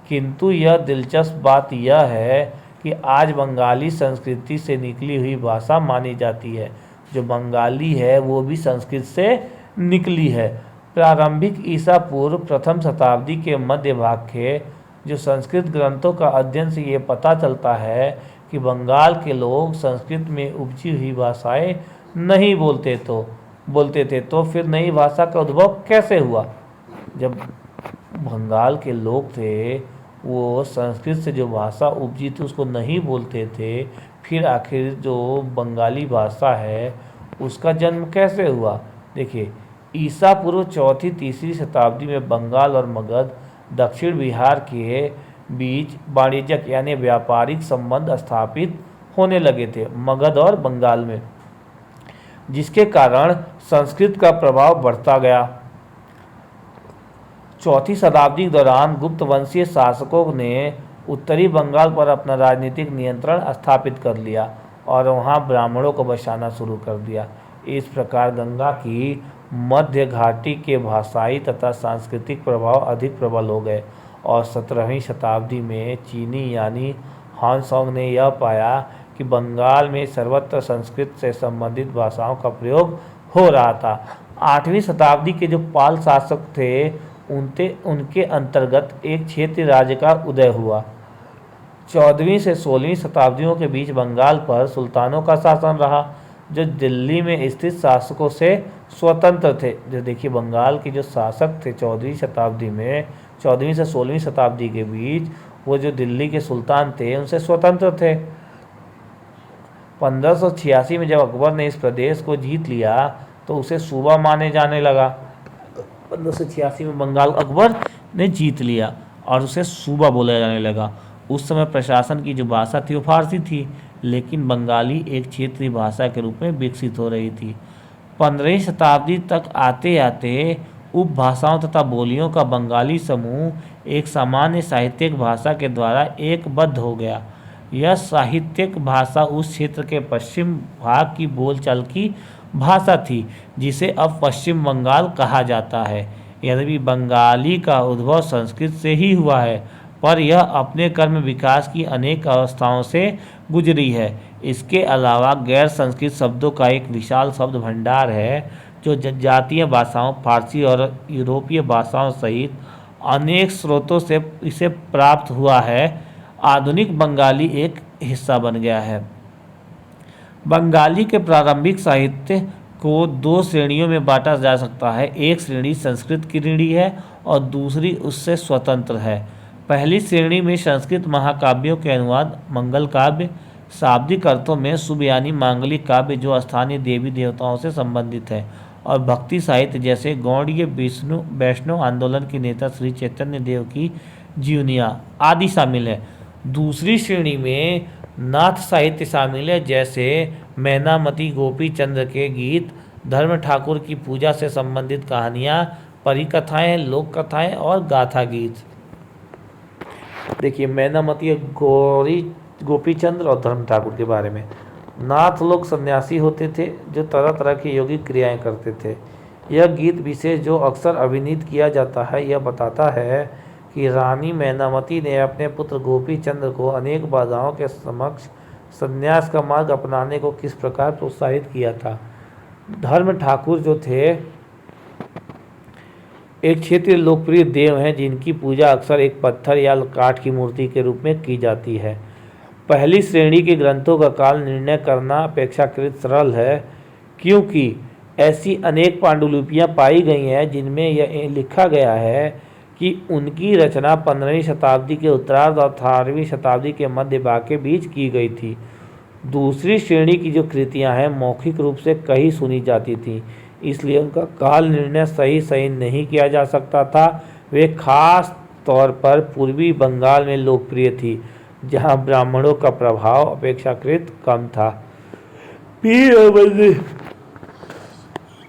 किंतु यह दिलचस्प बात यह है कि आज बंगाली संस्कृति से निकली हुई भाषा मानी जाती है। जो बंगाली है वो भी संस्कृत से निकली है। प्रारंभिक ईसा पूर्व प्रथम शताब्दी के मध्य भाग के जो संस्कृत ग्रंथों का अध्ययन से ये पता चलता है कि बंगाल के लोग संस्कृत में उपजी हुई भाषाएं नहीं बोलते थे। तो फिर नई भाषा का उद्भव कैसे हुआ? जब बंगाल के लोग थे वो संस्कृत से जो भाषा उपजी थी उसको नहीं बोलते थे, फिर आखिर जो बंगाली भाषा है उसका जन्म कैसे हुआ? देखिए, ईसा पूर्व चौथी तीसरी शताब्दी में बंगाल और मगध दक्षिण बिहार के बीच वाणिज्यिक यानी व्यापारिक संबंध स्थापित होने लगे थे मगध और बंगाल में, जिसके कारण संस्कृत का प्रभाव बढ़ता गया। चौथी शताब्दी के दौरान गुप्त वंशीय शासकों ने उत्तरी बंगाल पर अपना राजनीतिक नियंत्रण स्थापित कर लिया और वहां ब्राह्मणों को बसाना शुरू कर दिया। इस प्रकार गंगा की मध्य घाटी के भाषाई तथा सांस्कृतिक प्रभाव अधिक प्रबल हो गए और 17वीं शताब्दी में चीनी यानी हानसोंग ने यह पाया कि बंगाल में सर्वत्र संस्कृत से संबंधित भाषाओं का प्रयोग हो रहा था। 8वीं शताब्दी के जो पाल शासक थे उनके अंतर्गत एक क्षेत्रीय राज्य का उदय हुआ। 14वीं से 16वीं शताब्दियों के बीच बंगाल पर सुल्तानों का शासन रहा, जो दिल्ली में स्थित शासकों से स्वतंत्र थे। जो देखिए, बंगाल के जो शासक थे 14वीं शताब्दी में, 14वीं से 16वीं शताब्दी के बीच, वो जो दिल्ली के सुल्तान थे उनसे स्वतंत्र थे। 1586 में जब अकबर ने इस प्रदेश को जीत लिया तो उसे सूबा माने जाने लगा। 1586 में बंगाल अकबर ने जीत लिया और उसे सूबा बोला जाने लगा। उस समय प्रशासन की जो भाषा थी वो फारसी थी, लेकिन बंगाली एक क्षेत्रीय भाषा के रूप में विकसित हो रही थी। 15वीं शताब्दी तक आते आते उपभाषाओं तथा बोलियों का बंगाली समूह एक सामान्य साहित्यिक भाषा के द्वारा एकबद्ध हो गया। यह साहित्यिक भाषा उस क्षेत्र के पश्चिम भाग की बोलचाल की भाषा थी, जिसे अब पश्चिम बंगाल कहा जाता है। यद्यपि बंगाली का उद्भव संस्कृत से ही हुआ है, पर यह अपने कर्म विकास की अनेक अवस्थाओं से गुजरी है। इसके अलावा गैर संस्कृत शब्दों का एक विशाल शब्द भंडार है, जो जनजातीय भाषाओं, फारसी और यूरोपीय भाषाओं सहित अनेक स्रोतों से इसे प्राप्त हुआ है। आधुनिक बंगाली एक हिस्सा बन गया है। बंगाली के प्रारंभिक साहित्य को दो श्रेणियों में बांटा जा सकता है। एक श्रेणी संस्कृत की ऋणी है और दूसरी उससे स्वतंत्र है। पहली श्रेणी में संस्कृत महाकाव्यों के अनुवाद, मंगल काव्य, शाब्दिक अर्थों में शुभ यानी मांगलिक काव्य जो स्थानीय देवी देवताओं से संबंधित है, और भक्ति साहित्य जैसे गौड़ीय वैष्णव आंदोलन के नेता श्री चैतन्य देव की जीवनियाँ आदि शामिल है। दूसरी श्रेणी में नाथ साहित्य शामिल है, जैसे मैनामती गोपी चंद्र के गीत, धर्म ठाकुर की पूजा से संबंधित कहानियाँ, परिकथाएं, लोक कथाएं और गाथा गीत। देखिए, मैनामती गोपी चंद्र और धर्म ठाकुर के बारे में। नाथ लोग सन्यासी होते थे जो तरह तरह की योगिक क्रियाएं करते थे। यह गीत विशेष जो अक्सर अभिनीत किया जाता है, यह बताता है कि रानी मैनामती ने अपने पुत्र गोपी चंद्र को अनेक बाधाओं के समक्ष संन्यास का मार्ग अपनाने को किस प्रकार प्रोत्साहित किया था। धर्म ठाकुर जो थे एक क्षेत्रीय लोकप्रिय देव हैं जिनकी पूजा अक्सर एक पत्थर या काठ की मूर्ति के रूप में की जाती है। पहली श्रेणी के ग्रंथों का काल निर्णय करना अपेक्षाकृत सरल है, क्योंकि ऐसी अनेक पांडुलिपियां पाई गई हैं जिनमें यह लिखा गया है कि उनकी रचना 15वीं शताब्दी के उत्तरार्ध और 18वीं शताब्दी के मध्य भाग के बीच की गई थी। दूसरी श्रेणी की जो कृतियां हैं मौखिक रूप से कहीं सुनी जाती थीं, इसलिए उनका काल निर्णय सही नहीं किया जा सकता था। वे खास तौर पर पूर्वी बंगाल में लोकप्रिय थी, जहां ब्राह्मणों का प्रभाव अपेक्षाकृत कम था।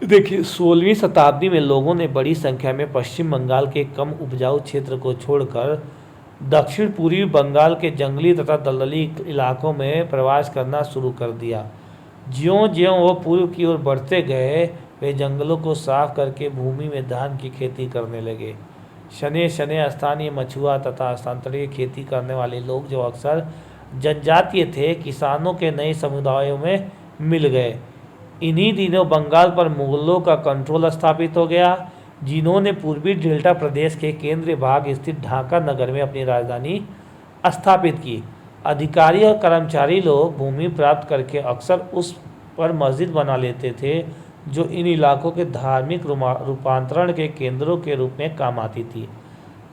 देखिए, 16वीं शताब्दी में लोगों ने बड़ी संख्या में पश्चिम बंगाल के कम उपजाऊ क्षेत्र को छोड़कर दक्षिण पूर्वी बंगाल के जंगली तथा दलदली इलाकों में प्रवास करना शुरू कर दिया। ज्यों-ज्यों वो पूर्व की ओर बढ़ते गए, वे जंगलों को साफ करके भूमि में धान की खेती करने लगे। शने शने स्थानीय मछुआ तथा स्थानांतरित खेती करने वाले लोग, जो अक्सर जनजातीय थे, किसानों के नए समुदायों में मिल गए। इन्हीं दिनों बंगाल पर मुगलों का कंट्रोल स्थापित हो गया, जिन्होंने पूर्वी डेल्टा प्रदेश के केंद्रीय भाग स्थित ढाका नगर में अपनी राजधानी स्थापित की। अधिकारी और कर्मचारी लोग भूमि प्राप्त करके अक्सर उस पर मस्जिद बना लेते थे, जो इन इलाकों के धार्मिक रूपांतरण के केंद्रों के रूप में काम आती थी।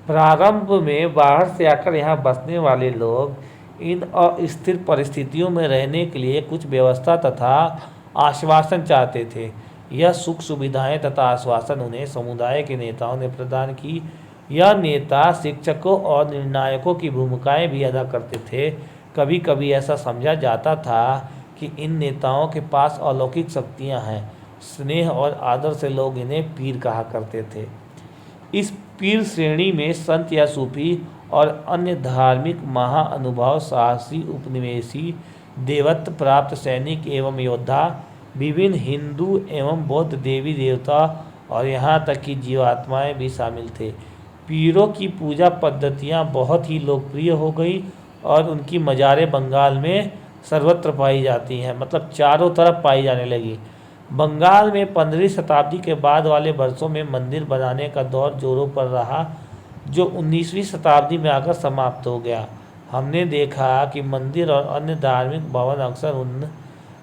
प्रारंभ में बाहर से आकर यहाँ बसने वाले लोग इन अस्थिर परिस्थितियों में रहने के लिए कुछ व्यवस्था तथा आश्वासन चाहते थे। यह सुख सुविधाएं तथा आश्वासन उन्हें समुदाय के नेताओं ने प्रदान की। यह नेता शिक्षकों और निर्णायकों की भूमिकाएं भी अदा करते थे। कभी कभी ऐसा समझा जाता था कि इन नेताओं के पास अलौकिक शक्तियां हैं। स्नेह और आदर से लोग इन्हें पीर कहा करते थे। इस पीर श्रेणी में संत या सूफी और अन्य धार्मिक महाअनुभाव, साहसी, उपनिवेशी, देवत्व प्राप्त सैनिक एवं योद्धा, विभिन्न हिंदू एवं बौद्ध देवी देवता और यहाँ तक कि जीवात्माएं भी शामिल थे। पीरों की पूजा पद्धतियाँ बहुत ही लोकप्रिय हो गई और उनकी मज़ारें बंगाल में सर्वत्र पाई जाती हैं, मतलब चारों तरफ पाई जाने लगी। बंगाल में 15वीं शताब्दी के बाद वाले वर्षों में मंदिर बनाने का दौर जोरों पर रहा, जो 19वीं शताब्दी में आकर समाप्त हो गया। हमने देखा कि मंदिर और अन्य धार्मिक भवन अक्सर उन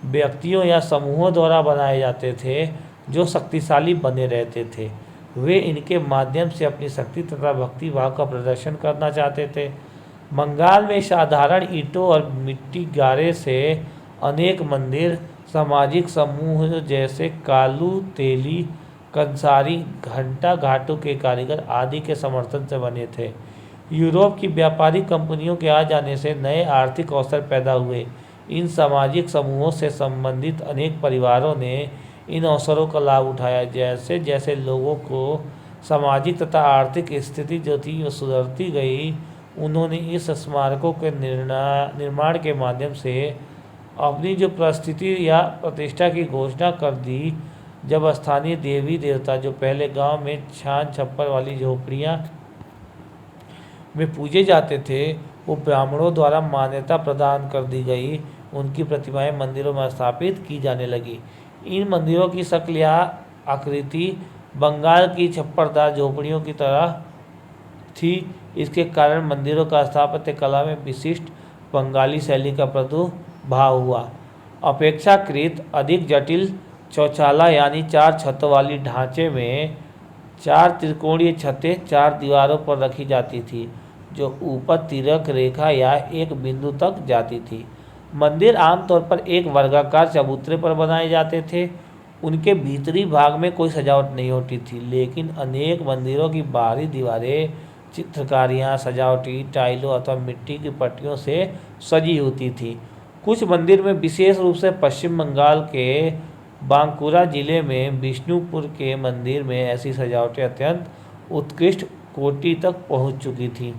व्यक्तियों या समूहों द्वारा बनाए जाते थे जो शक्तिशाली बने रहते थे। वे इनके माध्यम से अपनी शक्ति तथा भक्ति भाव का प्रदर्शन करना चाहते थे। बंगाल में साधारण ईंटों और मिट्टी गारे से अनेक मंदिर सामाजिक समूह जैसे कालू, तेली, कंसारी, घंटा घाटों के कारीगर आदि के समर्थन से बने थे। यूरोप की व्यापारिक कंपनियों के आ जाने से नए आर्थिक अवसर पैदा हुए। इन सामाजिक समूहों से संबंधित अनेक परिवारों ने इन अवसरों का लाभ उठाया। जैसे जैसे लोगों को सामाजिक तथा आर्थिक स्थिति जो थी वो सुधरती गई, उन्होंने इस स्मारकों के निर्माण के माध्यम से अपनी जो परिस्थिति या प्रतिष्ठा की घोषणा कर दी। जब स्थानीय देवी देवता जो पहले गांव में छान छप्पर वाली झोपड़ियां में पूजे जाते थे वो ब्राह्मणों द्वारा मान्यता प्रदान कर दी गई, उनकी प्रतिमाएं मंदिरों में स्थापित की जाने लगी। इन मंदिरों की शक्ल या आकृति बंगाल की छप्परदार झोपड़ियों की तरह थी। इसके कारण मंदिरों का स्थापत्य कला में विशिष्ट बंगाली शैली का प्रादुर्भाव हुआ। अपेक्षाकृत अधिक जटिल चौचाला यानी 4 छतों वाली ढांचे में 4 त्रिकोणीय छतें 4 दीवारों पर रखी जाती थी, जो ऊपर तिरक रेखा या एक बिंदु तक जाती थी। मंदिर आमतौर पर एक वर्गाकार चबूतरे पर बनाए जाते थे। उनके भीतरी भाग में कोई सजावट नहीं होती थी, लेकिन अनेक मंदिरों की बाहरी दीवारें चित्रकारियाँ, सजावटी टाइलों अथवा मिट्टी की पट्टियों से सजी होती थी। कुछ मंदिर में, विशेष रूप से पश्चिम बंगाल के बांकुरा जिले में विष्णुपुर के मंदिर में, ऐसी सजावटें अत्यंत उत्कृष्ट कोटि तक पहुंच चुकी थी।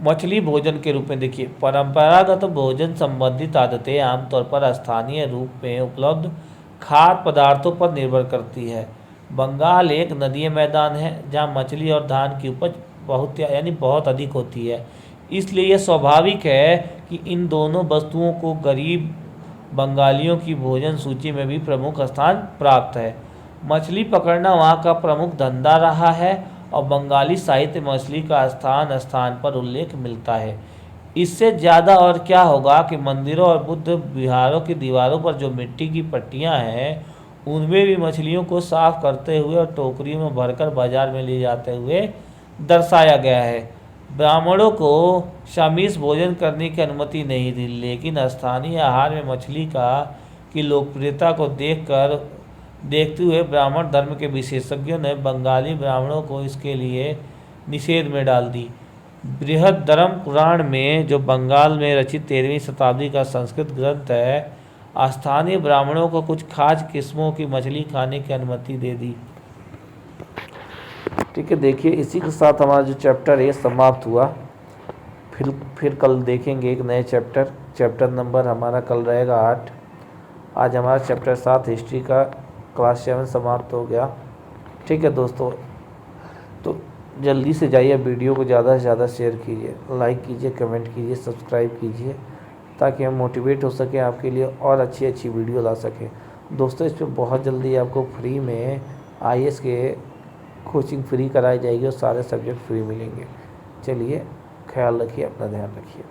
मछली भोजन के रूप में देखिए, परंपरागत भोजन संबंधित आदतें आमतौर पर स्थानीय रूप में उपलब्ध खाद्य पदार्थों पर निर्भर करती है। बंगाल एक नदीय मैदान है जहाँ मछली और धान की उपज बहुत अधिक होती है। इसलिए यह स्वाभाविक है कि इन दोनों वस्तुओं को गरीब बंगालियों की भोजन सूची में भी प्रमुख स्थान प्राप्त है। मछली पकड़ना वहाँ का प्रमुख धंधा रहा है और बंगाली साहित्य मछली का स्थान स्थान पर उल्लेख मिलता है। इससे ज़्यादा और क्या होगा कि मंदिरों और बुद्ध विहारों की दीवारों पर जो मिट्टी की पट्टियाँ हैं, उनमें भी मछलियों को साफ करते हुए और टोकरियों में भरकर बाजार में ले जाते हुए दर्शाया गया है। ब्राह्मणों को शामिश भोजन करने की अनुमति नहीं थी, लेकिन स्थानीय आहार में मछली की लोकप्रियता को देखते हुए ब्राह्मण धर्म के विशेषज्ञों ने बंगाली ब्राह्मणों को इसके लिए निषेध में डाल दी। बृहद्रम पुराण में, जो बंगाल में रचित 13वीं शताब्दी का संस्कृत ग्रंथ है, स्थानीय ब्राह्मणों को कुछ खास किस्मों की मछली खाने की अनुमति दे दी। ठीक है, देखिए इसी के साथ हमारा जो चैप्टर है समाप्त हुआ। फिर कल देखेंगे एक नए चैप्टर नंबर हमारा कल रहेगा 8। आज हमारा चैप्टर 7 हिस्ट्री का क्लास 7 समाप्त हो गया। ठीक है दोस्तों, तो जल्दी से जाइए, वीडियो को ज़्यादा से ज़्यादा शेयर कीजिए, लाइक कीजिए, कमेंट कीजिए, सब्सक्राइब कीजिए, ताकि हम मोटिवेट हो सके आपके लिए और अच्छी वीडियो ला सकें। दोस्तों, इस पर बहुत जल्दी आपको फ्री में IAS के कोचिंग फ्री कराई जाएगी और सारे सब्जेक्ट फ्री मिलेंगे। चलिए, ख्याल रखिए, अपना ध्यान रखिए।